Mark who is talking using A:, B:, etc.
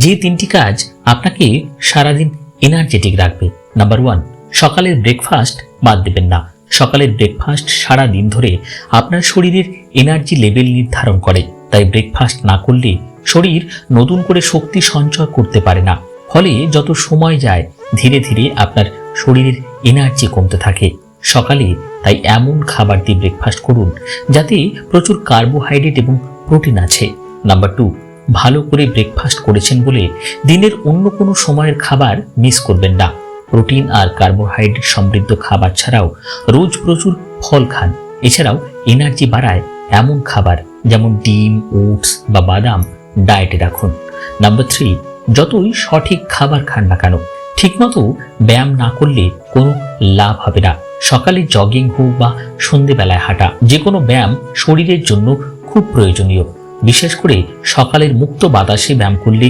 A: যে তিনটি কাজ আপনাকে সারাদিন এনার্জেটিক রাখবে। নাম্বার 1, সকালের ব্রেকফাস্ট বাদ দেবেন না। সকালের ব্রেকফাস্ট সারা দিন ধরে আপনার শরীরের এনার্জি লেভেল নির্ধারণ করে, তাই ব্রেকফাস্ট না করলে শরীর নতুন করে শক্তি সঞ্চয় করতে পারে না। ফলে যত সময় যায় ধীরে ধীরে আপনার শরীরের এনার্জি কমতে থাকে। সকালে তাই এমন খাবার দিয়ে ব্রেকফাস্ট করুন যাতে প্রচুর কার্বোহাইড্রেট এবং প্রোটিন আছে। নাম্বার 2, ভালো করে ব্রেকফাস্ট করেছেন বলে দিনের অন্য কোনো সময়ের খাবার মিস করবেন না। প্রোটিন আর কার্বোহাইড্রেট সমৃদ্ধ খাবার ছাড়াও রোজ প্রচুর ফল খান। এছাড়াও এনার্জি বাড়ায় এমন খাবার যেমন ডিম, ওটস বা বাদাম ডায়েটে রাখুন। নাম্বার 3, যতই সঠিক খাবার খান না কেন, ঠিকমতো ব্যায়াম না করলে কোনো লাভ হবে না। সকালে জগিং হোক বা সন্ধেবেলায় হাঁটা, যে কোনো ব্যায়াম শরীরের জন্য খুব প্রয়োজনীয়। বিশেষ করে সকালের মুক্ত বাতাসে ব্যায়াম করলে